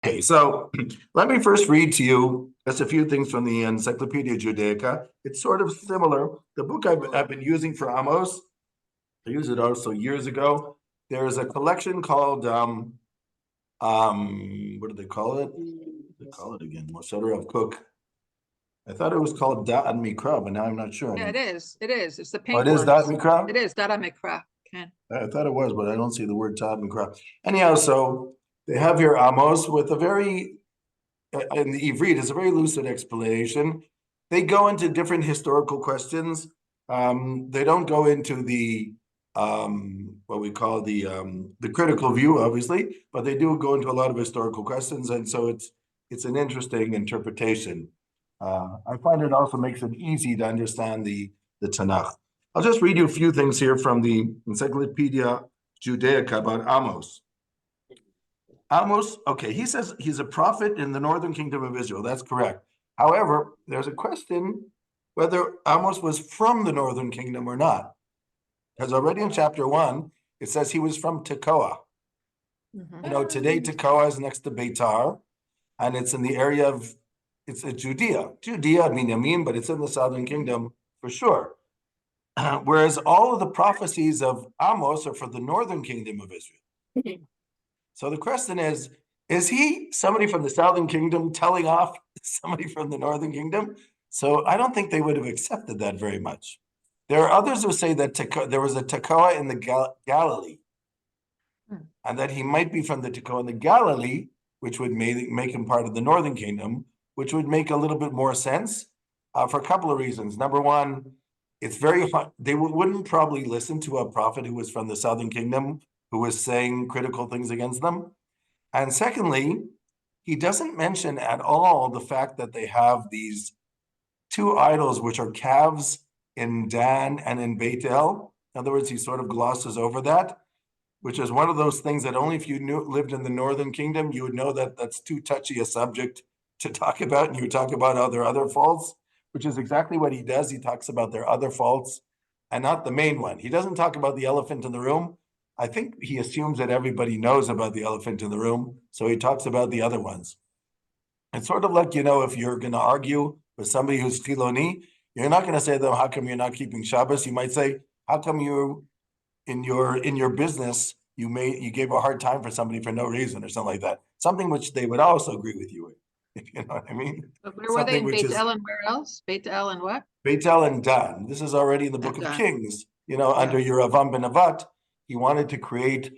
Okay, so let me first read to you just a few things from the Encyclopedia Judaica. It's sort of similar. The book I've been using for Amos, I used it also years ago. There's a collection called what do they call it? They call it again, Moshe of Cook. I thought it was called Da'at Mikra, but now I'm not sure Yeah, anymore. it is. It is. It's the Oh, pink it is Da'at ones. Mikra? It is Dada Mikra. Ken. I thought it was, but I don't see the word Da'at Mikra. Anyhow, so they have here Amos with a very in the Ivrit, it's a very lucid explanation. They go into different historical questions. They don't go into the what we call the critical view, obviously, but they do go into a lot of historical questions, and so it's an interesting interpretation. I find it also makes it easy to understand the Tanakh. I'll just read you a few things here from the Encyclopedia Judaica about Amos. Amos, okay, he says he's a prophet in the northern kingdom of Israel. That's correct. However, there's a question whether Amos was from the northern kingdom or not. Because already in chapter 1, it says he was from Tekoa. You know, today Tekoa is next to Beitar, and it's in the area of, it's a Judea. Judea, Binyamin, but it's in the southern kingdom for sure. Whereas all of the prophecies of Amos are for the northern kingdom of Israel. So the question is he somebody from the southern kingdom telling off somebody from the northern kingdom? So I don't think they would have accepted that very much. There are others who say that there was a Tekoa in the Galilee, and that he might be from the Tekoa in the Galilee, which would make him part of the northern kingdom, which would make a little bit more sense for a couple of reasons. Number one, it's very hard. They wouldn't probably listen to a prophet who was from the southern kingdom who was saying critical things against them. And secondly, he doesn't mention at all the fact that they have these two idols, which are calves in Dan and in Beit El. In other words, he sort of glosses over that, which is one of those things that only if you lived in the northern kingdom, you would know that that's too touchy a subject to talk about, and you would talk about their other faults, which is exactly what he does. He talks about their other faults and not the main one. He doesn't talk about the elephant in the room. I think he assumes that everybody knows about the elephant in the room, so he talks about the other ones. It's sort of like, if you're going to argue with somebody who's Chiloni, you're not going to say to them, how come you're not keeping Shabbos? You might say, how come you in your business you gave a hard time for somebody for no reason or something like that. Something which they would also agree with you with. You know what I mean? But where were they in Beit El and where else? Beit El and what? Beit El and Dan. This is already in the book of Kings. Under Yeravam ben Nevat, he wanted to create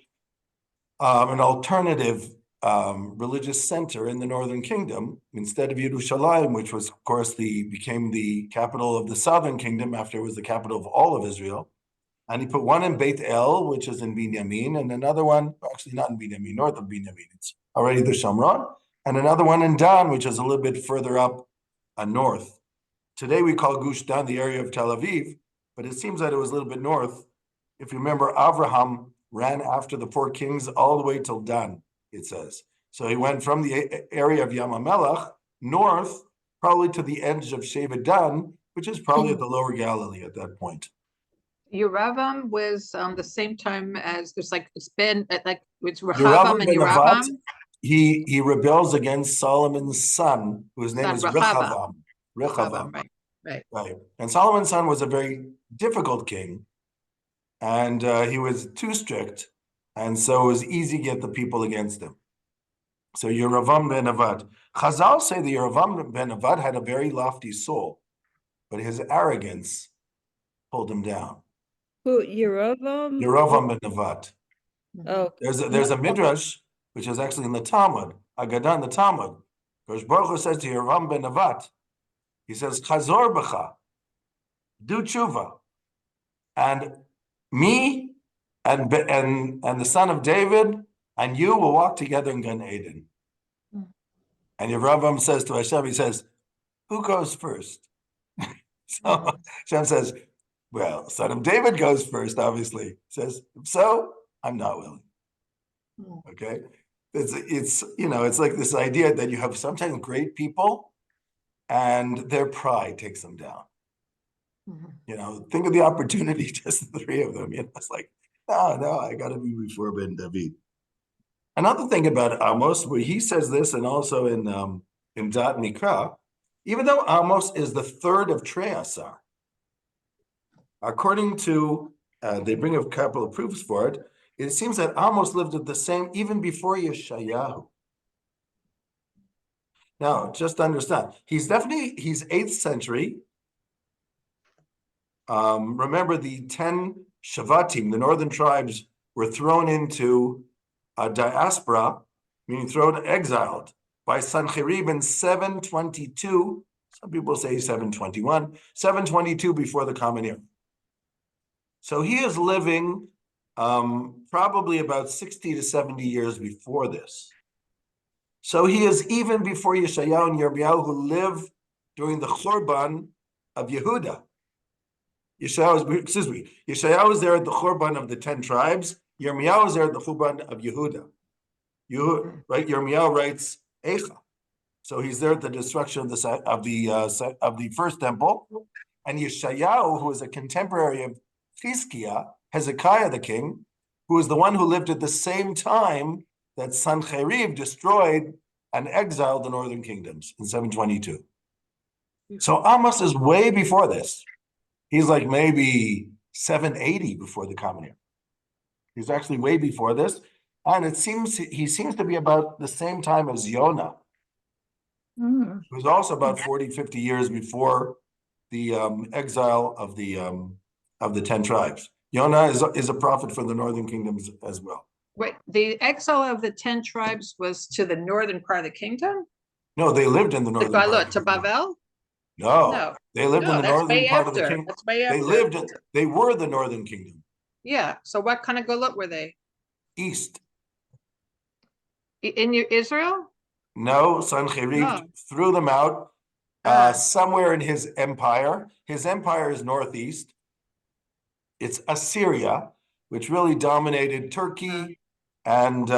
an alternative religious center in the northern kingdom instead of Yerushalayim, which was, of course, became the capital of the southern kingdom after it was the capital of all of Israel. And he put one in Beit El, which is in Binyamin, and another one, actually not in Binyamin, north of Binyamin, it's already the Shamron, and another one in Dan, which is a little bit further up north. Today we call Gush Dan the area of Tel Aviv, but it seems that it was a little bit north. If you remember, Avraham ran after the four kings all the way till Dan, it says. So he went from the area of Yam HaMelech north, probably to the edge of Shevet Dan, which is probably at the lower Galilee at that point. Yeravam was the same time as it's Rehavam and Yeravam. He rebels against Solomon's son, whose name is Rehavam. Right. And Solomon's son was a very difficult king, and he was too strict, and so it was easy to get the people against him. So Yeravam ben Nevat. Chazal say the Yeravam ben Nevat had a very lofty soul, but his arrogance pulled him down. Who, Yeravam? Yeravam ben Nevat. Oh, There's a midrash which is actually in the Talmud, Agadah in the Talmud. Rosh Baruch Hu says to Yeravam ben Nevat, he says, Chazor b'cha, do tshuva, and me and the son of David and you will walk together in Gan Eden. And Yeravam says to Hashem, he says, who goes first? So Hashem says, well, son of David goes first, obviously. He says, if so, I'm not willing. Okay? It's like this idea that you have sometimes great people and their pride takes them down. Think of the opportunity, just the three of them. It's like, no, I got to be before Ben David. Another thing about Amos, where he says this, and also in Dat Mikra, even though Amos is the third of Treasar, according to they bring a couple of proofs for it. It seems that Amos lived at the same even before Yeshayahu. Now, just understand, he's 8th century. Remember, the 10 Shavatim, the northern tribes, were thrown into a diaspora, meaning thrown exiled by Sancherib in 722. Some people say 721, 722 before the Common Era. So he is living probably about 60 to 70 years before this. So he is even before Yeshayahu and Yirmiyahu, who live during the Churban of Yehuda. Yeshayahu is there at the Churban of the 10 tribes. Yirmiyahu is there at the Churban of Yehuda. Right? Yirmiyahu writes Eicha. So he's there at the destruction of the first temple. And Yeshayahu, who is a contemporary of Chizkiah, Hezekiah the king, who is the one who lived at the same time that Sancherib destroyed and exiled the northern kingdoms in 722. So Amos is way before this. He's like maybe 780 before the Common Era. He's actually way before this. And he seems to be about the same time as Yonah, who's also about 40, 50 years before the exile of the 10 tribes. Yonah is a prophet for the northern kingdoms as well. Wait, the exile of the 10 tribes was to the northern part of the kingdom? No, they lived in the northern part of the To kingdom. Bavel? No, they lived in the northern part of the kingdom. That's way after. They were the northern kingdom. Yeah, so what kind of Golut were they? East. In Israel? No, Sancherib threw them out somewhere in his empire. His empire is northeast. It's Assyria, which really dominated Turkey and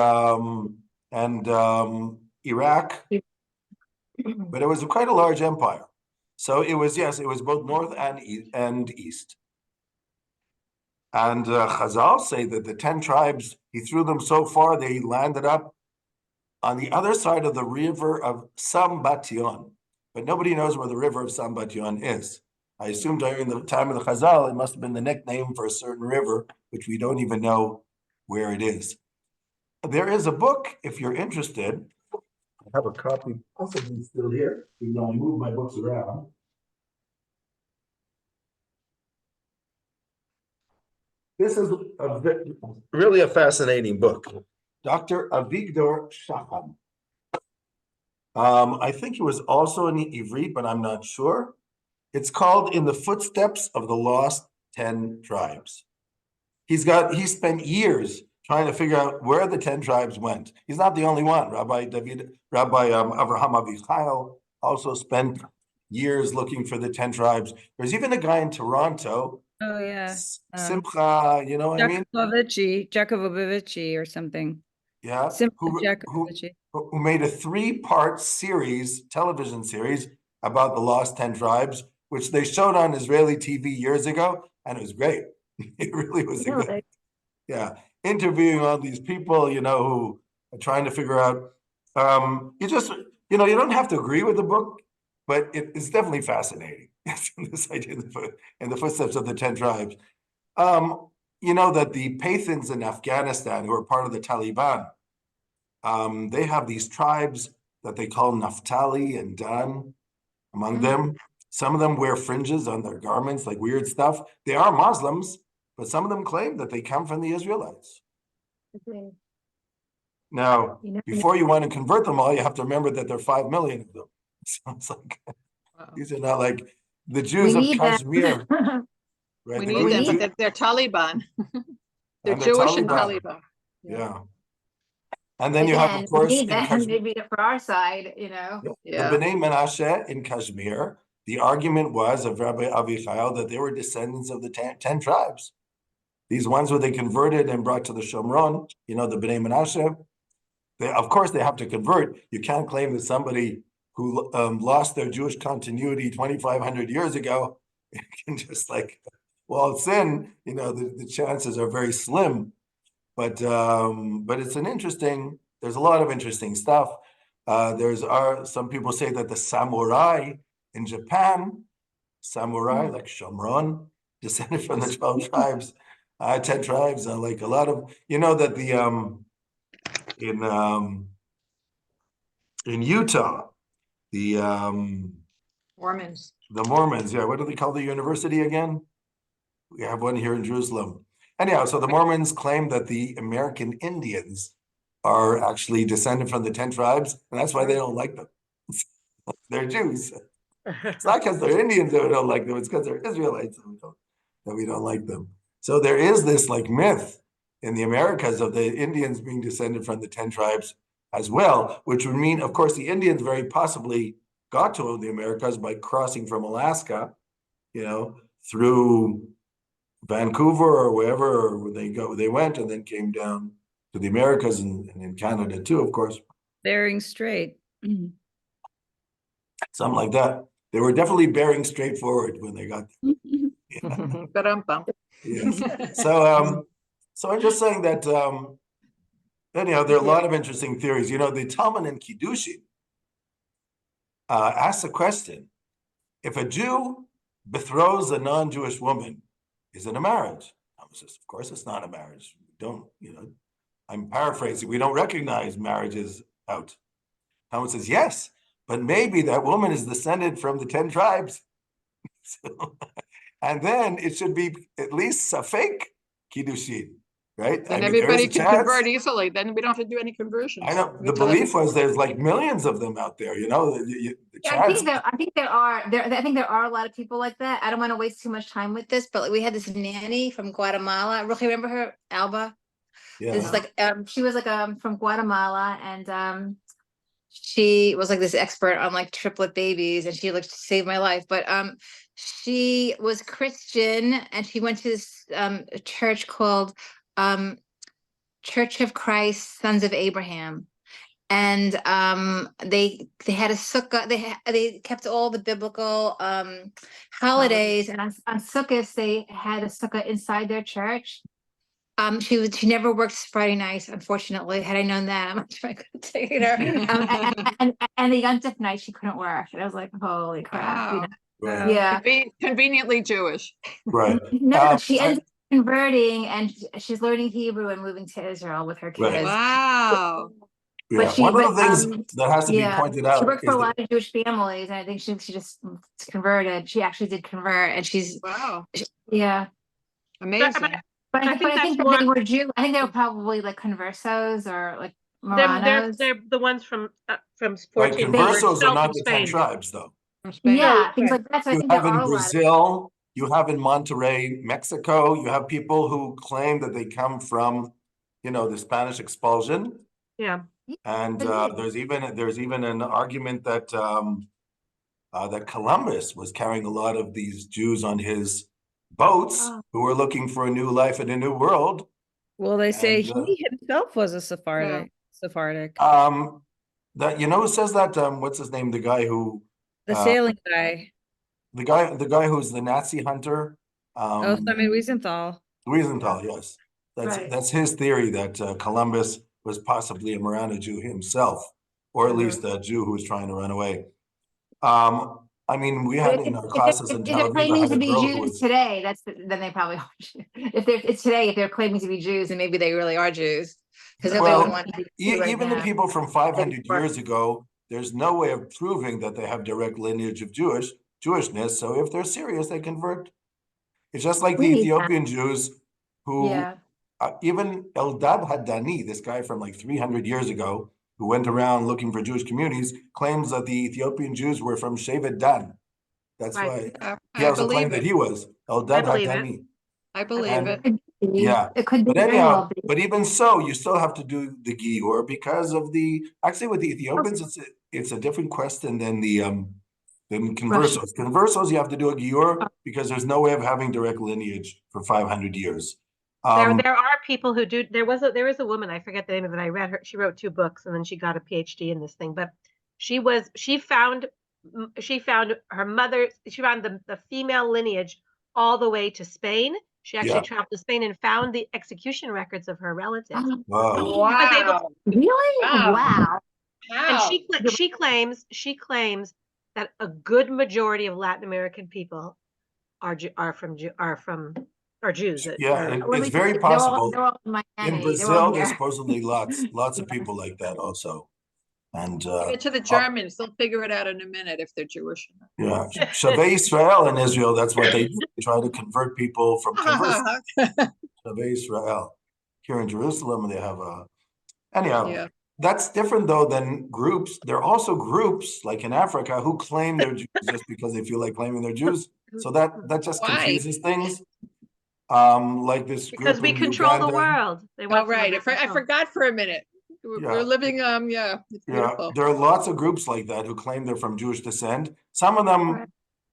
Iraq, but it was quite a large empire. So it was both north and east. And Chazal say that the 10 tribes, he threw them so far they landed up on the other side of the river of Sambation, but nobody knows where the river of Sambation is. I assume during the time of the Chazal, it must have been the nickname for a certain river, which we don't even know where it is. There is a book, if you're interested. I have a copy possibly still here, even though I move my books around. This is really a fascinating book. Dr. Avigdor Shacham. I think he was also in Ivrit, but I'm not sure. It's called In the Footsteps of the Lost 10 Tribes. He spent years trying to figure out where the 10 tribes went. He's not the only one. Rabbi Avraham Avichail also spent years looking for the 10 tribes. There's even a guy in Toronto. Oh, yeah. Simcha, you know what I mean? Jacobovici or something. Yeah. Who made a 3-part television series about the lost 10 tribes, which they showed on Israeli TV years ago, and it was great. It really was good. Yeah. Interviewing all these people, who are trying to figure out, you don't have to agree with the book, but it's definitely fascinating. This idea in the footsteps of the 10 tribes. That the Pathans in Afghanistan, who are part of the Taliban, they have these tribes that they call Naphtali and Dan among them. Some of them wear fringes on their garments, like weird stuff. They are Muslims, but some of them claim that they come from the Israelites. Okay. Now, before you want to convert them all, you have to remember that there are 5 million of them. So it's like, these are not like the Jews of Kashmir. Right? We need them, but they're Taliban. They're Jewish and Taliban. Yeah. And then you have, of course, maybe for our side, Yeah. The Bnei Menashe in Kashmir. The argument was of Rabbi Avichail that they were descendants of the 10 tribes. These ones who they converted and brought to the Shomron, the Bnei Menashe. Of course, they have to convert. You can't claim that somebody who lost their Jewish continuity 2,500 years ago can just sin. The chances are very slim. But it's an interesting there's a lot of interesting stuff. Some people say that the samurai in Japan, samurai like Shomron, descended from the 12 tribes, 10 tribes, like a lot of, that in Utah, the Mormons. Mormons, yeah, what do they call the university again? We have one here in Jerusalem. Anyhow, so the Mormons claim that the American Indians are actually descended from the 10 tribes, and that's why they don't like them. They're Jews. It's not because they're Indians that we don't like them, it's because they're Israelites that we don't like them. So there is this like myth in the Americas of the Indians being descended from the 10 tribes as well, which would mean, of course, the Indians very possibly got to the Americas by crossing from Alaska, through Vancouver or wherever they went, and then came down to the Americas and in Canada too, of course. Bering Strait. Something like that. They were definitely bearing straight forward when they got there. Yeah. Ba-dum-bum. Yes. So I'm just saying that anyhow, there are a lot of interesting theories. The Talmud in Kiddushin asks a question: if a Jew betroths a non-Jewish woman, is it a marriage? Amos says, of course it's not a marriage. We don't, I'm paraphrasing, we don't recognize marriages out. Amos says, yes, but maybe that woman is descended from the 10 tribes. And then it should be at least a fake Kiddushin, right? Then I mean, there is everybody a can chance. convert easily. Then we don't have to do any conversions. I know We the tell everybody- belief was there's like millions of them out there, the Yeah, chance. I think there are a lot of people like that. I don't want to waste too much time with this, but we had this nanny from Guatemala. Really remember her, Alba? This Yeah. she was from Guatemala, and she was like this expert on like triplet babies, and she like saved my life. But she was Christian, and she went to this church called Church of Christ, Sons of Abraham. And they had a sukkah. They kept all the biblical holidays, and on Sukkot they had a sukkah inside their church. She never worked Friday nights, unfortunately. Had I known that, I'm sure I could have taken her. And the Yom Tov night she couldn't work. And I was like, holy crap! Wow. Right. Yeah. Conveniently Jewish. Right. No, she ended up converting, and she's learning Hebrew and moving to Israel with her kids. Right. Wow. Yeah. One of the things that has to be pointed out she worked for is a that, lot of Jewish families, and I think she just converted. She actually did convert, and Wow. yeah. Amazing. But I I think think that's that they more- were Jew. I think they were probably like conversos or like They're Moranos. the ones from like 14. conversos are not from the 10 Spain. tribes, though. From Spain. Yeah, No, things right. like that. So I You think there have in are a lot of Brazil, you have in Monterrey, Mexico, you have people who claim that they come from, the Spanish expulsion. Yeah. And Indeed. there's even an argument that that Columbus was carrying a lot of these Jews on his boats Oh. who were looking for a new life in a new world. Well, they say And, he himself was a Sephardic. That who says that? What's his name? The guy who The sailing guy. the guy who's the Nazi hunter. Oh, Simon Wiesenthal. Wiesenthal, yes. Right. That's his theory that Columbus was possibly a Marana Jew himself, or at least a Jew who was trying to run away. I mean, we had in our classes in If they're Tel Aviv, I claiming had to a be girl who Jews was, today, then they probably are. If they're claiming to be Jews, and maybe they really are Jews, because nobody would want to be Jew right even the now. people from 500 years ago, there's no way of proving that they have direct lineage of Jewishness. So if they're serious, they convert. It's just like the We need that. Ethiopian Jews who, Yeah. even Eldad Hadani, this guy from like 300 years ago, who went around looking for Jewish communities, claims that the Ethiopian Jews were from Shevet Dan. That's Right. why he I also claimed believe that it. he was I Eldad believe it. Hadani. I believe And- it. Yeah. It could be But very anyhow, well be. but even so, you still have to do the Gior because of actually with the Ethiopians, it's a different question than than conversos. Conversos, you have to do a Gior because there's no way of having direct lineage for 500 years. There are people who do. There is a woman, I forget the name of it. I read her. She wrote 2 books and then she got a PhD in this thing. But she found her mother. She found the female lineage all the way to Spain, She actually Yeah. traveled to Spain and found the execution records of her relatives. Wow. Was able to- Wow. Really? Wow. Wow. and How? she claims that a good majority of Latin American people are Jews. Yeah, Let it's me very they're all possible. in In Miami. They're all Brazil, there's here. supposedly lots of people like that also. And Give it to the Germans. They'll figure it out in a minute if they're Jewish. yeah, Shavei Israel in Israel, that's what they do. They try to convert people from conversion. Shavei Israel. Here in Jerusalem, they have anyhow, Yeah. that's different though than groups. There are also groups like in Africa who claim they're Jews just because they feel like claiming they're Jews. So that just Why? confuses things. Like this Because group we in control the Uganda. world. They Oh, want some of right. that I control. forgot for a minute. We're Yeah. living, yeah, it's Yeah, beautiful. there are lots of groups like that who claim they're from Jewish descent. Some of them Right.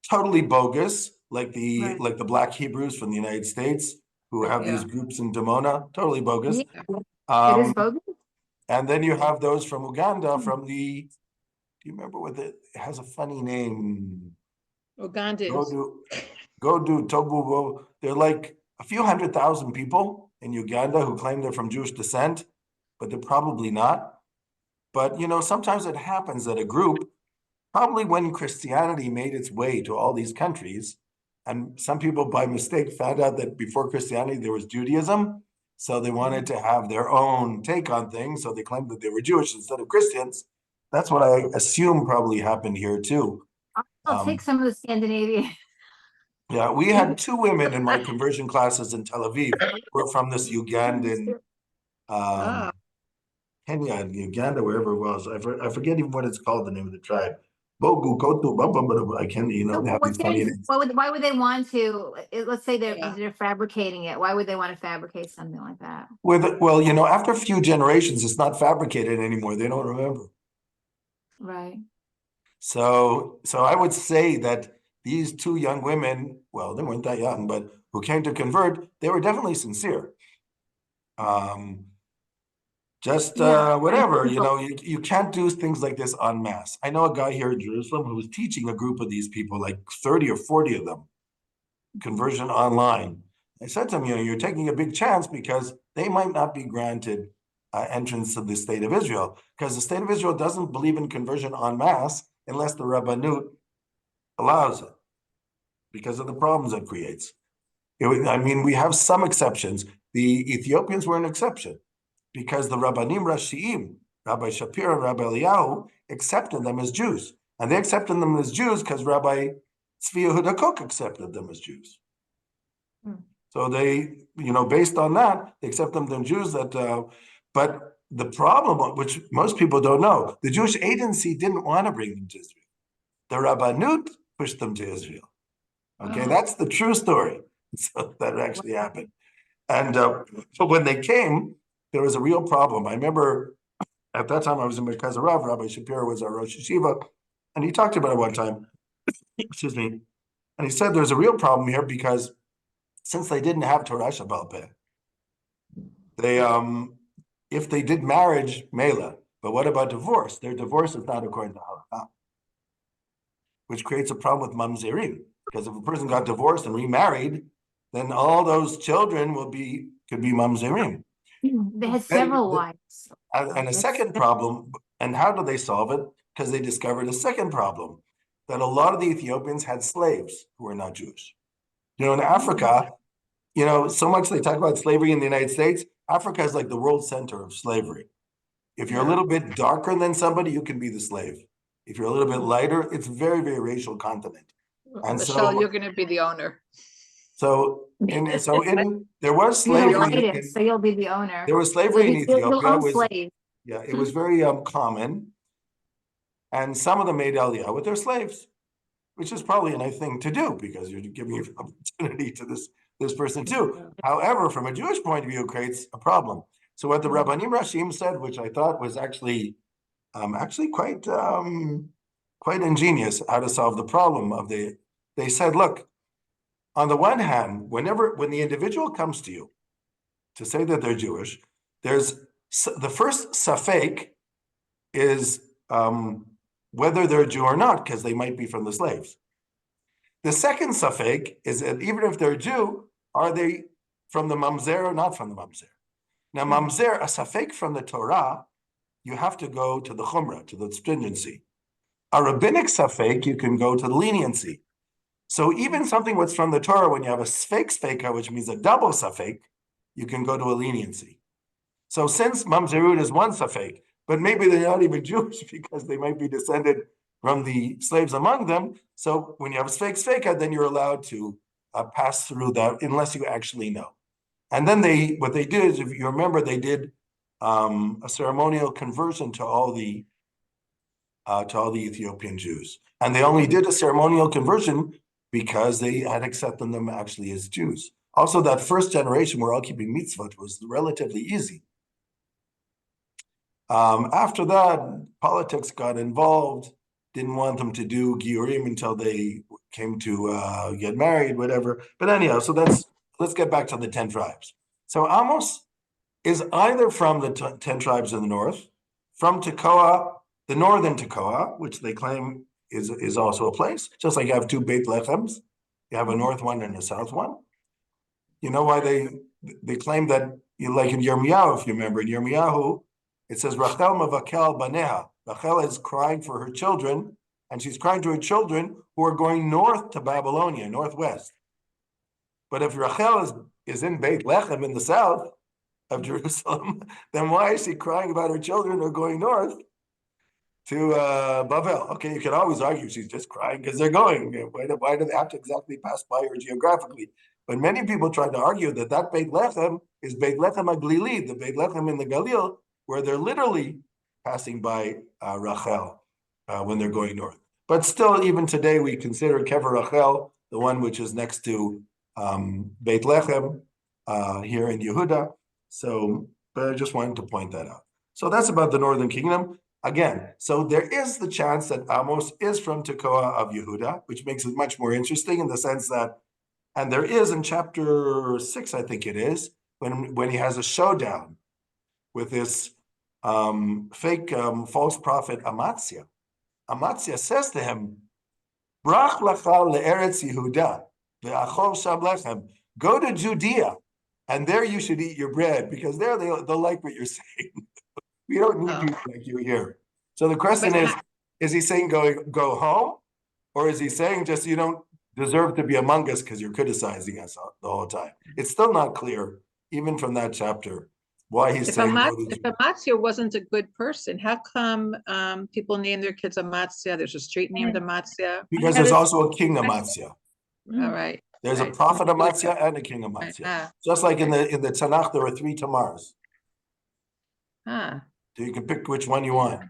totally bogus, like Right. the Black Hebrews from the United States who have these Yeah. groups in Dimona, totally bogus. Yeah, it is Um, bogus. and then you have those from Uganda, from the, do you remember what it has a funny name? Ugandans. Godu Tobugo. They're like a few 100,000 people in Uganda who claim they're from Jewish descent, but they're probably not. But sometimes it happens that a group, probably when Christianity made its way to all these countries, and some people by mistake found out that before Christianity there was Judaism, so they wanted to have their own take on things, so they claimed that they were Jewish instead of Christians. That's what I assume probably happened here too. I'll take some of the Scandinavian. Yeah, we had two women in my conversion classes in Tel Aviv who were from this Ugandan, Ah. Kenya, Uganda, wherever it was. I forget even what it's called, the name of the tribe. Bogu, Kotu, I can't, So they have these funny names. why would they want to, let's say Yeah. they're fabricating it. Why would they want to fabricate something like that? Well, after a few generations, it's not fabricated anymore. They don't remember. Right. So I would say that these two young women, well, they weren't that young, but who came to convert, they were definitely sincere. Whatever, you can't do things like this en masse. I know a guy here in Jerusalem who was teaching a group of these people, like 30 or 40 of them, conversion online. I said to him, you're taking a big chance because they might not be granted entrance to the state of Israel, because the state of Israel doesn't believe in conversion en masse unless the Rabbanut allows it, because of the problems it creates. We have some exceptions. The Ethiopians were an exception, because the Rabbanim Rashi'im, Rabbi Shapir and Rabbi Eliyahu, accepted them as Jews. And they accepted them as Jews because Rabbi Tzvi Yehuda Kook accepted them as Jews. So they, based on that, they accept them as Jews. But the problem, which most people don't know, the Jewish agency didn't want to bring them to Israel. The Rabbanut pushed them to Israel. Okay, that's the true story. So that actually happened. And so when they came, there was a real problem. I remember at that time I was in Merkaz Rav, Rabbi Shapiro was our Rosh Yeshiva, and he talked about it one time, excuse me, and he said there's a real problem here because since they didn't have Torah Shabbal Peh, they, if they did marriage, Mela, but what about divorce? Their divorce is not according to Halakha, which creates a problem with mamzerim, because if a person got divorced and remarried, then all those children could be mamzerim. They had several wives. And a second problem, and how do they solve it? Because they discovered a second problem, that a lot of the Ethiopians had slaves who were not Jewish. In Africa, so much they talk about slavery in the United States. Africa is like the world center of slavery. If you're a little bit darker than somebody, you can be the slave. If you're a little bit lighter, it's very, very racial continent. And Michelle, you're going to be the owner. There was You're slavery. the so you'll be the owner. There was slavery in Ethiopia. You'll own slaves. Yeah, it was very common. And some of them made Aliyah with their slaves, which is probably a nice thing to do because you're giving an opportunity to this person too. However, from a Jewish point of view, it creates a problem. So what the Rabbanim Rashim said, which I thought was actually quite ingenious how to solve the problem they said, look, on the one hand, when the individual comes to you to say that they're Jewish, there's the first safek is whether they're Jew or not, because they might be from the slaves. The second safek is that even if they're Jew, Are they from the mamzer or not from the mamzer? Now, mamzer, a safek from the Torah, you have to go to the chumrah, to the stringency. A rabbinic safek, you can go to the leniency. So even something what's from the Torah, when you have a sfeka, which means a double safek, you can go to a leniency. So since mamzerut is one safek, but maybe they're not even Jewish because they might be descended from the slaves among them. So when you have a sfeka, then you're allowed to pass through that unless you actually know. And then what they did is, if you remember, they did a ceremonial conversion to all the Ethiopian Jews, and they only did a ceremonial conversion because they had accepted them actually as Jews. Also, that first generation were all keeping mitzvot was relatively easy. After that, politics got involved. Didn't want them to do giurim until they came to get married, whatever. But anyhow, so let's get back to the 10 tribes. So Amos is either from the 10 tribes in the north, from Tekoa, the northern Tekoa, which they claim is also a place, just like you have two Beit Lechems. You have a north one and a south one. You know why they claim that, like in Yirmiyahu, if you remember, in Yirmiyahu, it says, Rachel mavakel baneha. Rachel is crying for her children, and she's crying to her children who are going north to Babylonia, northwest. But if Rachel is in Beit Lechem in the south of Jerusalem, then why is she crying about her children who are going north to Bavel? Okay, you can always argue she's just crying because they're going. Why do they have to exactly pass by her geographically? But many people try to argue that Beit Lechem is Beit Lechem HaGlili, the Beit Lechem in the Galil, where they're literally passing by Rachel when they're going north. But still, even today, we consider Kever Rachel, the one which is next to Beit Lechem here in Yehuda. So, but I just wanted to point that out. So that's about the northern kingdom. Again, so there is the chance that Amos is from Tekoa of Yehuda, which makes it much more interesting in the sense that, and there is in chapter 6, I think it is, when he has a showdown with this fake false prophet Amatzia. Amatzia says to him, Brach lachal le'eretz Yehuda, ve'achol sham lechem, go to Judea, and there you should eat your bread, because there they'll like what you're saying. We don't need people like you here. So the question is he saying go home? Or is he saying just you don't deserve to be among us because you're criticizing us the whole time? It's still not clear, even from that chapter, why he's saying if Amatzia wasn't a good person, how come people name their kids Amatzia? There's a street named Amatzia. Because there's also a king Amatzia. All right. There's a prophet Amatzia and a king Amatzia. Just like in the Tanakh, there were 3 Tamars. So you can pick which one you want.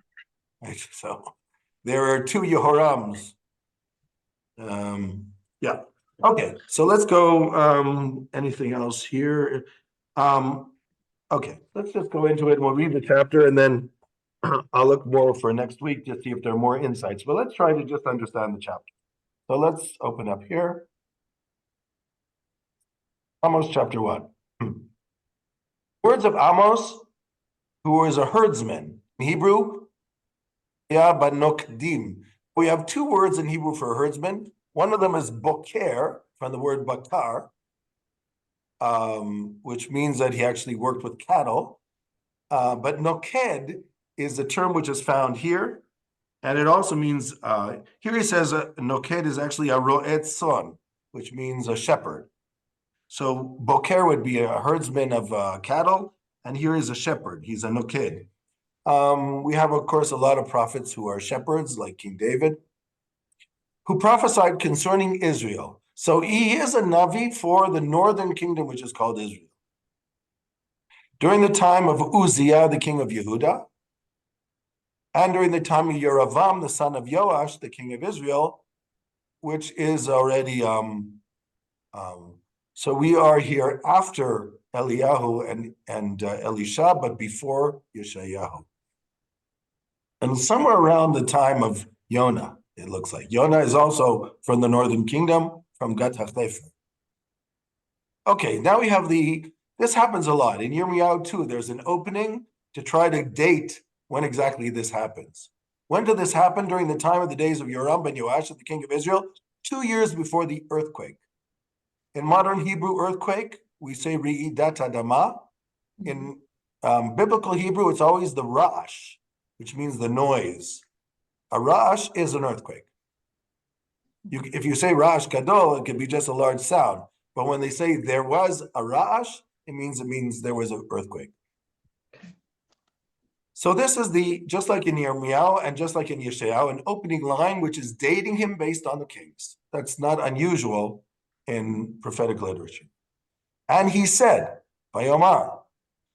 So there are 2 Yehorams. Yeah. Okay. So let's go. Anything else here? Okay. Let's just go into it and we'll read the chapter and then I'll look more for next week to see if there are more insights. But let's try to just understand the chapter. So let's open up here. Amos chapter 1. Words of Amos, who is a herdsman. In Hebrew, banokdim. We have 2 words in Hebrew for herdsman. One of them is boker, from the word bakar, which means that he actually worked with cattle. But noked is a term which is found here. And it also means, here he says noked is actually a ro'et son, which means a shepherd. So boker would be a herdsman of cattle, and here is a shepherd. He's a noked. We have, of course, a lot of prophets who are shepherds, like King David, who prophesied concerning Israel. So he is a Navi for the northern kingdom, which is called Israel. During the time of Uzziah, the king of Yehuda, and during the time of Yeravam, the son of Joash, the king of Israel, which is already, so we are here after Eliyahu and Elisha, but before Yeshayahu. And somewhere around the time of Yonah, it looks like. Yonah is also from the northern kingdom, from Gat HaChefer. Okay, now we have this happens a lot. In Yirmiyahu too, there's an opening to try to date when exactly this happens. When did this happen? During the time of the days of Yoram ben Yoash, the king of Israel, 2 years before the earthquake. In modern Hebrew earthquake, we say Re'idat Adama. In biblical Hebrew, it's always the Rash, which means the noise. A Rash is an earthquake. If you say Rash Gadol, it could be just a large sound. But when they say there was a Rash, it means there was an earthquake. So this is just like in Yirmiyahu and just like in Yeshayahu, an opening line which is dating him based on the kings. That's not unusual in prophetic literature. And he said, Vayomar,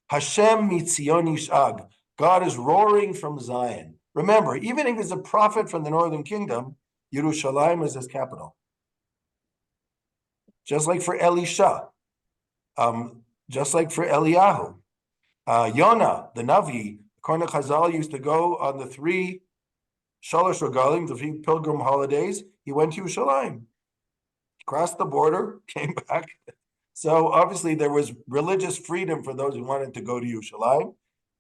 Hashem mitzion yishag, God is roaring from Zion. Remember, even if he's a prophet from the northern kingdom, Yerushalayim is his capital. Just like for Elisha, just like for Eliyahu. Yonah, the Navi, Kornach Chazal used to go on the three Shalosh Regalim, the 3 pilgrim holidays. He went to Yerushalayim, crossed the border, came back. So obviously there was religious freedom for those who wanted to go to Yerushalayim.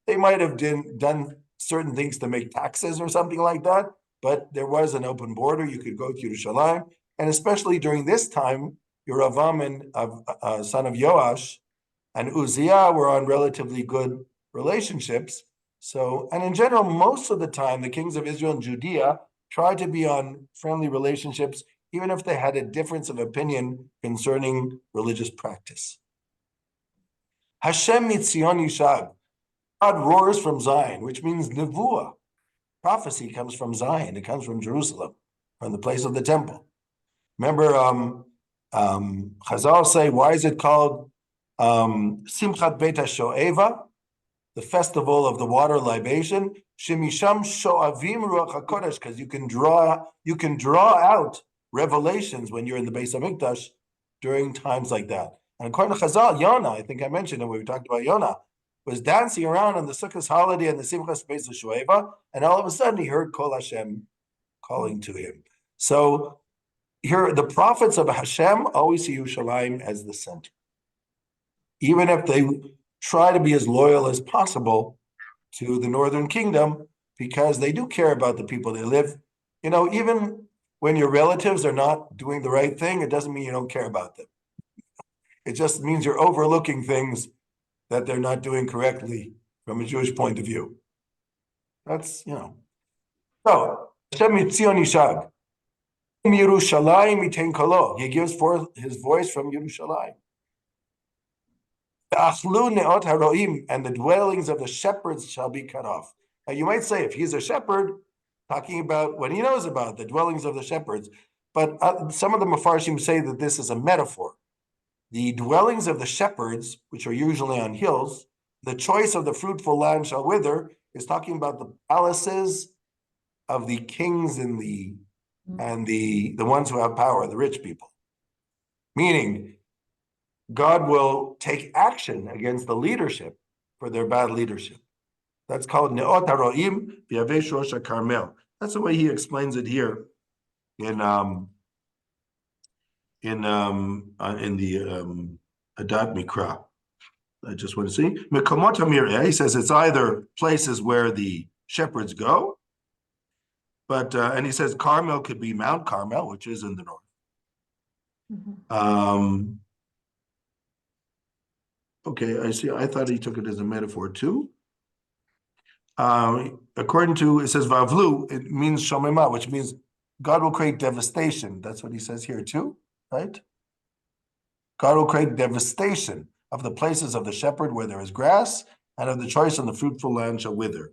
They might have done certain things to make taxes or something like that, but there was an open border. You could go to Yerushalayim. And especially during this time, Yeravam and son of Yoash and Uzziah were on relatively good relationships. So, and in general, most of the time, the kings of Israel and Judea tried to be on friendly relationships, even if they had a difference of opinion concerning religious practice. Hashem mitzion yishag, God roars from Zion, which means nevuah. Prophecy comes from Zion. It comes from Jerusalem, from the place of the temple. Remember, Chazal say, why is it called Simchat Beit HaShoeva, the festival of the water libation? Shemisham sho'avim ruach hakodesh, because you can draw out revelations when you're in the Beis Hamikdash during times like that. And according to Chazal, Yonah, I think I mentioned it when we talked about Yonah, was dancing around on the Sukkot holiday and the Simchas Beis HaShoeva, and all of a sudden he heard Kol Hashem calling to him. So here, the prophets of Hashem always see Yerushalayim as the center, even if they try to be as loyal as possible to the northern kingdom, because they do care about the people they live. You know, even when your relatives are not doing the right thing, it doesn't mean you don't care about them. It just means you're overlooking things that they're not doing correctly from a Jewish point of view. That's, So, Hashem mitzion yishag. Yerushalayim yitain kolo. He gives forth his voice from Yerushalayim. And the dwellings of the shepherds shall be cut off. Now you might say, if he's a shepherd, talking about what he knows about the dwellings of the shepherds, but some of the Mefarshim say that this is a metaphor. The dwellings of the shepherds, which are usually on hills, the choice of the fruitful land shall wither, is talking about the palaces of the kings and the ones who have power, the rich people. Meaning, God will take action against the leadership for their bad leadership. That's called Ne'ot HaRo'im V'Yavesh Rosh HaKarmel. That's the way he explains it here in the Adat Mikra. I just want to see. Mekomot HaMir'eh, he says it's either places where the shepherds go, but and he says Carmel could be Mount Carmel, which is in the north. Okay, I see. I thought he took it as a metaphor too. According to, it says Vavlu, it means Shomema, which means God will create devastation. That's what he says here too, right? God will create devastation of the places of the shepherd where there is grass, and of the choice on the fruitful land shall wither.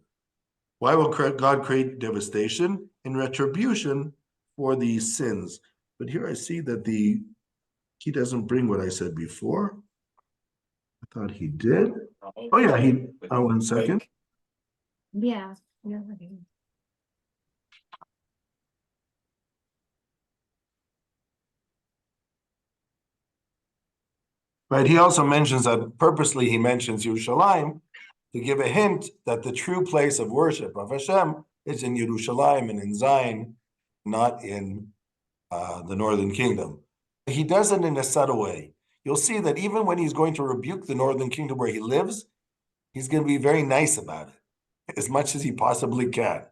Why will God create devastation? In retribution for these sins. But here I see that he doesn't bring what I said before. I thought he did. Oh yeah, 1 second. Yeah. Right, he also mentions that purposely he mentions Yerushalayim to give a hint that the true place of worship of Hashem is in Yerushalayim and in Zion, not in the northern kingdom. He does it in a subtle way. You'll see that even when he's going to rebuke the northern kingdom where he lives, he's going to be very nice about it, as much as he possibly can.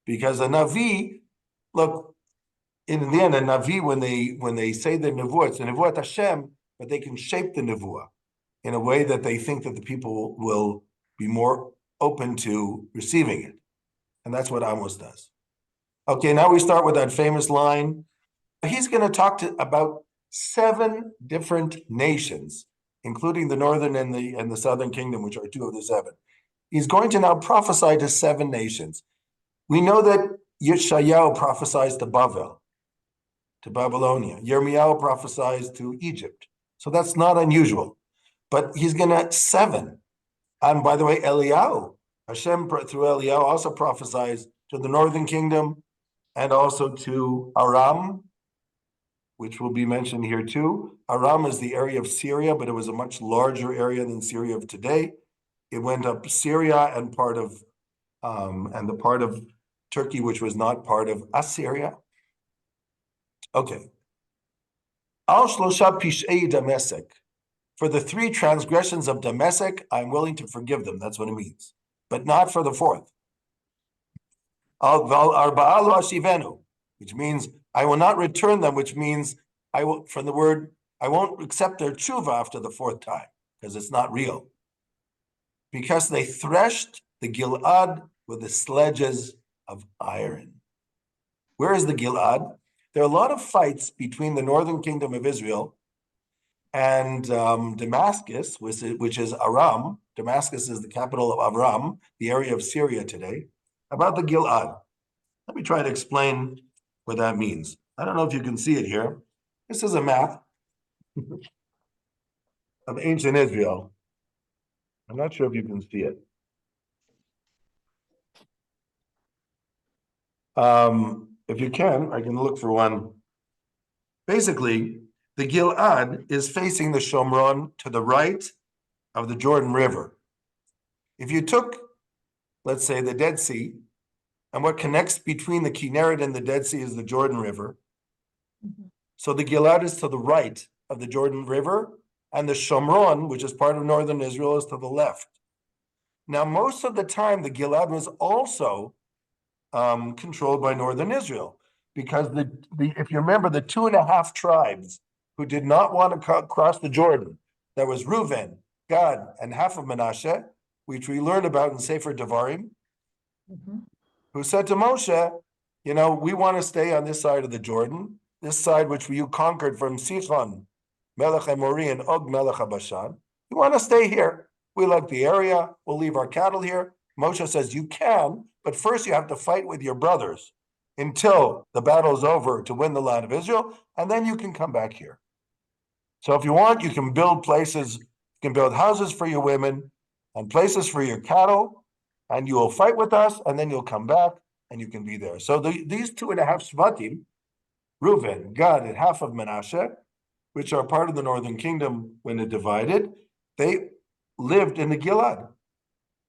Because a Navi, look, in the end, a Navi, when they say the Nevuah, it's the Nevuah Hashem, but they can shape the Nevuah in a way that they think that the people will be more open to receiving it. And that's what Amos does. Okay, now we start with that famous line. He's going to talk about 7 different nations, including the northern and the southern kingdom, which are 2 of the 7. He's going to now prophesy to 7 nations. We know that Yeshayahu prophesies to Bavel, to Babylonia. Yirmiyahu prophesies to Egypt. So that's not unusual. But he's going to 7. And by the way, Eliyahu, Hashem through Eliyahu also prophesies to the northern kingdom and also to Aram, which will be mentioned here too. Aram is the area of Syria, but it was a much larger area than Syria of today. It went up Syria and the part of Turkey, which was not part of Assyria. Okay. Al Shlosha Pish'ei Damesek. For the 3 transgressions of Damesek, I'm willing to forgive them. That's what it means. But not for the 4th. Al Arba'al Ashivenu, which means I will not return them, which means I will, from the word, I won't accept their tshuva after the 4th time, because it's not real. Because they threshed the Gilad with the sledges of iron. Where is the Gilad? There are a lot of fights between the northern kingdom of Israel and Damascus, which is Aram. Damascus is the capital of Aram, the area of Syria today, about the Gilad. Let me try to explain what that means. I don't know if you can see it here. This is a map of ancient Israel. I'm not sure if you can see it. If you can, I can look for one. Basically, the Gilad is facing the Shomron to the right of the Jordan River. If you took, let's say, the Dead Sea, and what connects between the Kinneret and the Dead Sea is the Jordan River. So the Gilad is to the right of the Jordan River, and the Shomron, which is part of northern Israel, is to the left. Now, most of the time, the Gilad was also controlled by northern Israel, because if you remember, the 2.5 tribes who did not want to cross the Jordan, there was Reuven, Gad, and half of Manasseh, which we learned about in Sefer Devarim, who said to Moshe, we want to stay on this side of the Jordan, this side which you conquered from Sichon, Melech HaMori, and Og Melech HaBashan. We want to stay here. We like the area. We'll leave our cattle here. Moshe says, you can, but first you have to fight with your brothers until the battle is over to win the land of Israel, and then you can come back here. So if you want, you can build places, you can build houses for your women and places for your cattle, and you will fight with us, and then you'll come back, and you can be there. So these 2.5 Shvatim, Reuven, Gad, and half of Manasseh, which are part of the northern kingdom when it divided, they lived in the Gilad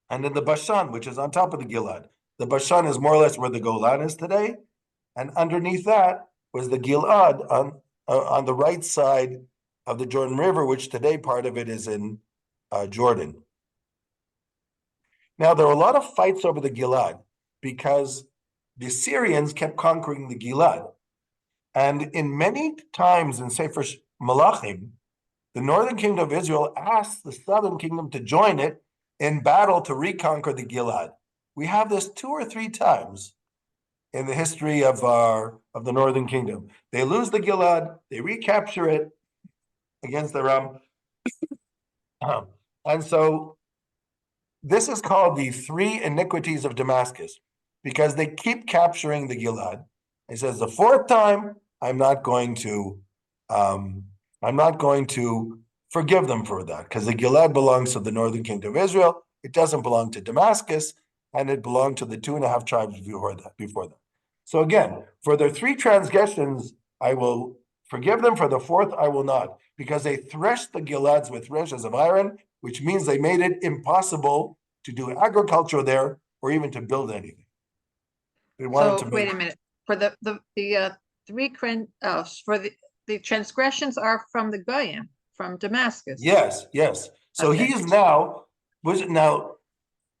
and in the Bashan, which is on top of the Gilad. The Bashan is more or less where the Golan is today, and underneath that was the Gilad on the right side of the Jordan River, which today part of it is in Jordan. Now, there were a lot of fights over the Gilad because the Syrians kept conquering the Gilad. And in many times in Sefer Malachim, the northern kingdom of Israel asked the southern kingdom to join it in battle to reconquer the Gilad. We have this 2 or 3 times in the history of the northern kingdom. They lose the Gilad, they recapture it against Aram. And so this is called the 3 iniquities of Damascus, because they keep capturing the Gilad. He says the 4th time, I'm not going to forgive them for that, because the Gilad belongs to the northern kingdom of Israel. It doesn't belong to Damascus, and it belonged to the 2.5 tribes before that. So again, for their 3 transgressions, I will forgive them. For the 4th, I will not, because they threshed the Gilads with threshes of iron, which means they made it impossible to do agriculture there or even to build anything. They wanted So to wait a minute, for the transgressions are from the Goyim, from Damascus. Yes. So Okay. he is now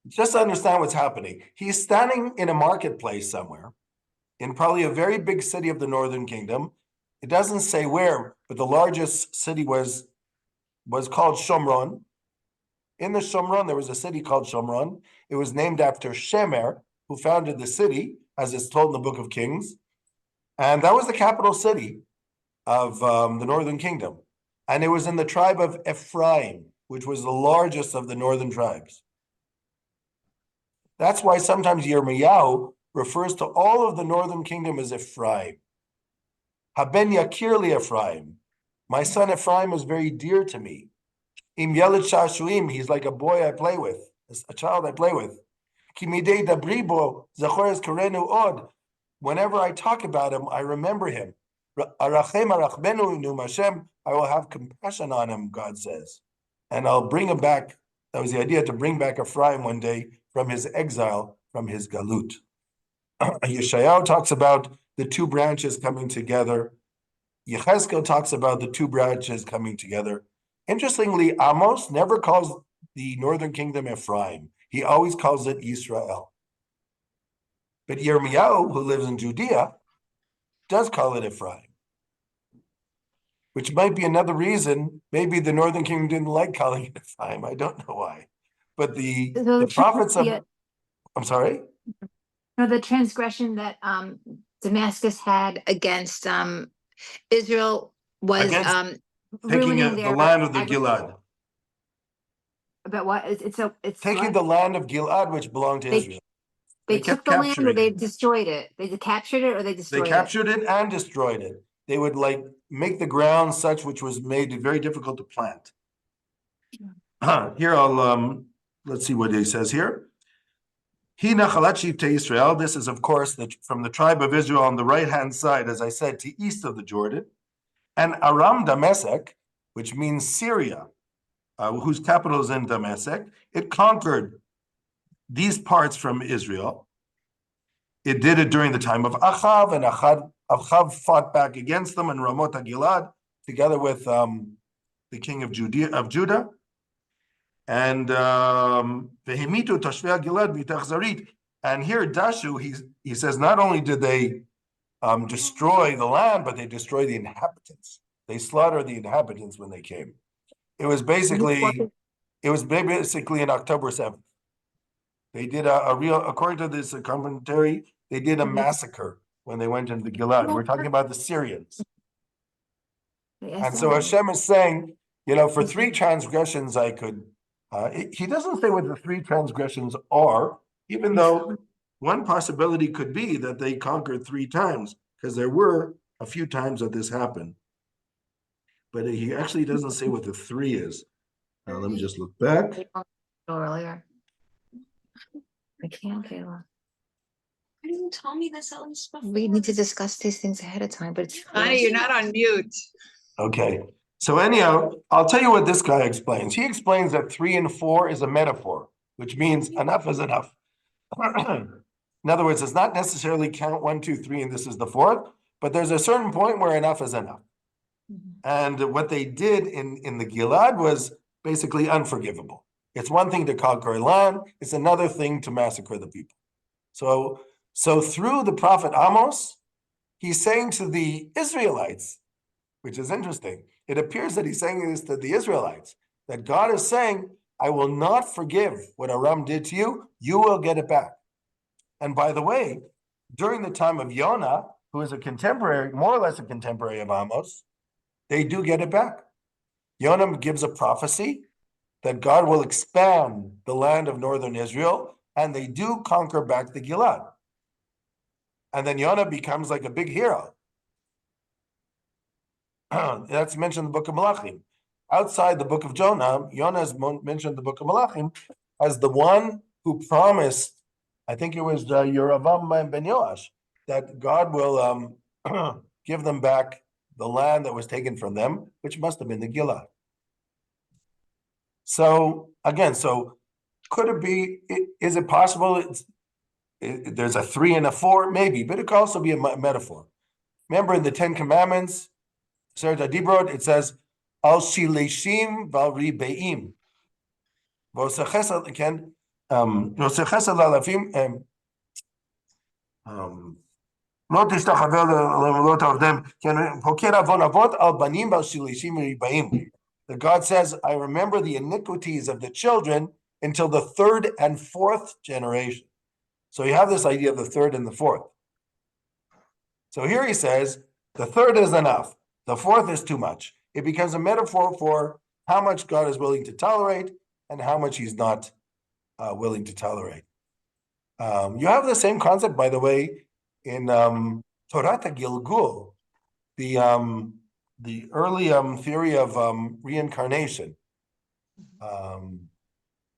just to understand what's happening. He's standing in a marketplace somewhere, in probably a very big city of the northern kingdom. It doesn't say where, but the largest city was called Shomron. In the Shomron, there was a city called Shomron. It was named after Shemer, who founded the city, as it's told in the Book of Kings. And that was the capital city of the northern kingdom. And it was in the tribe of Ephraim, which was the largest of the northern tribes. That's why sometimes Yirmiyahu refers to all of the northern kingdom as Ephraim. Haben yakir li Ephraim. My son Ephraim is very dear to me. Im yeled shashuim, he's like a boy I play with, a child I play with. Ki midei dabri bo zachores karenu od. Whenever I talk about him, I remember him. Arachem arachbenu num Hashem, I will have compassion on him, God says. And I'll bring him back. That was the idea, to bring back Ephraim one day from his exile, from his galut. Yeshayahu talks about the two branches coming together. Yechezkel talks about the two branches coming together. Interestingly, Amos never calls the northern kingdom Ephraim. He always calls it Israel. But Yirmiyahu, who lives in Judea, does call it Ephraim, which might be another reason. Maybe the northern kingdom didn't like calling it Ephraim. I don't know why. But the prophets of, I'm sorry? No, the transgression that Damascus had against Israel was Against ruining taking the their land of the agri- Gilad. About what? It's Taking what? the land of Gilad, which belonged to They- Israel. They kept took the land, or capturing they it. destroyed it. They captured it, or they They destroyed it. captured it and destroyed it. They would like make the ground such which was made it very difficult to plant. Here I'll let's see what he says here. He nachalat shivtei Israel. This is of course from the tribe of Israel on the right hand side, as I said, to east of the Jordan, and Aram Damasek, which means Syria, whose capital is in Damasek. It conquered these parts from Israel. It did it during the time of Achav, and Achav fought back against them in Ramot HaGilad, together with the king of Judah. And Vehemitu Tashvei Gilad B'Tachzarit. And here Dashu, he says, not only did they destroy the land, but they destroyed the inhabitants. They slaughtered the inhabitants when they came. It was basically in October 7th. They did a real, according to this commentary, they did a massacre when they went into the Gilad. We're talking about the Syrians. And so Hashem is saying, for 3 transgressions I could, he doesn't say what the 3 transgressions are, even though one possibility could be that they conquered 3 times, because there were a few times that this happened. But he actually doesn't say what the 3 is. Now, let me just look back. Earlier. I can't, Kayla. Why didn't you tell me this at least before? We need to discuss these things ahead of time, but it's. Honey, you're not on mute. Okay. So anyhow, I'll tell you what this guy explains. He explains that 3 and 4 is a metaphor, which means enough is enough. In other words, it's not necessarily count 1, 2, 3, and this is the 4th, but there's a certain point where enough is enough. And what they did in the Gilad was basically unforgivable. It's one thing to conquer a land, it's another thing to massacre the people. So through the prophet Amos, he's saying to the Israelites, which is interesting. It appears that he's saying this to the Israelites, that God is saying, I will not forgive what Aram did to you, you will get it back. And by the way, during the time of Yonah, who is a contemporary, more or less a contemporary of Amos, they do get it back. Yonah gives a prophecy that God will expand the land of northern Israel, and they do conquer back the Gilad. And then Yonah becomes like a big hero. That's mentioned in the book of Malachim. Outside the book of Jonah, Yonah is mentioned in the book of Malachim as the one who promised, I think it was Yeravam ben Yoash, that God will give them back the land that was taken from them, which must have been the Gilad. So again, could it be, is it possible there's a 3 and a 4? Maybe, but it could also be a metaphor. Remember in the 10 Commandments, Seret HaDibrot, it says, Al Shileshim Val Ribeim. Vosechesed Lalafim. לא תשתחווה לעולמות עבדיהם, כן, פוקד עוון אבות על בנים ועל שלישים ריבעים. That God says, I remember the iniquities of the children until the third and fourth generation. So you have this idea of the third and the fourth. So here he says, the third is enough. The fourth is too much. It becomes a metaphor for how much God is willing to tolerate and how much he's not willing to tolerate. You have the same concept, by the way, in Torah Gilgul, the early theory of reincarnation,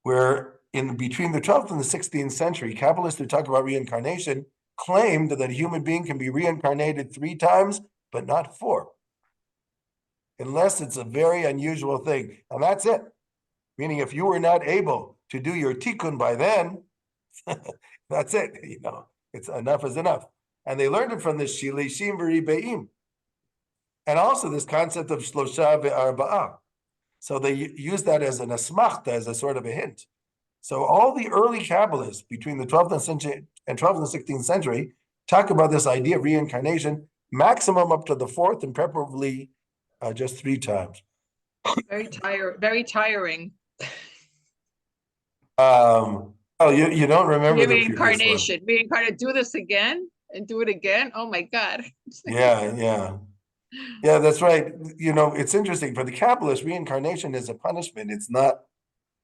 where in between the 12th and the 16th century, Kabbalists who talk about reincarnation claimed that a human being can be reincarnated 3 times, but not 4, unless it's a very unusual thing. And that's it. Meaning if you were not able to do your tikkun by then, that's it. It's enough is enough. And they learned it from this shilishim v'ribeim. And also this concept of shlosha ve'arba'ah. So they use that as an asmachta, as a sort of a hint. So all the early Kabbalists between the 12th and 16th century talk about this idea of reincarnation, maximum up to the 4th and preferably just 3 times. Very tiring. Oh, you don't remember the reincarnation. Reincarnate, do this again and do it again. Oh my God. Yeah, that's right. It's interesting. For the Kabbalists, reincarnation is a punishment. It's not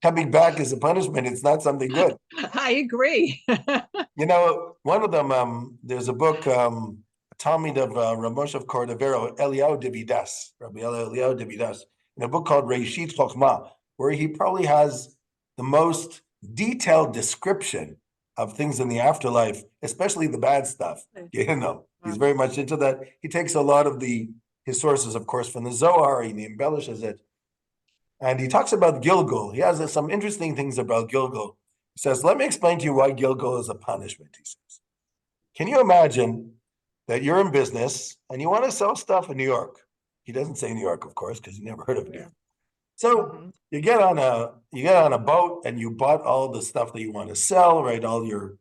coming back as a punishment. It's not something good. I agree. One of them, there's a book, Talmud of Rav Moshe of Cordovero, Eliyahu Devidas, Rabbi Eliyahu Devidas, in a book called Reishit Chochmah, where he probably has the most detailed description of things in the afterlife, especially the bad stuff. He's very much into that. He takes a lot of his sources, of course, from the Zohar, and he embellishes it. And he talks about Gilgul. He has some interesting things about Gilgul. He says, let me explain to you why Gilgul is a punishment, he says. Can you imagine that you're in business and you want to sell stuff in New York? He doesn't say New York, of course, because he never heard of New York. So you get on a boat and you bought all the stuff that you want to sell, right? All your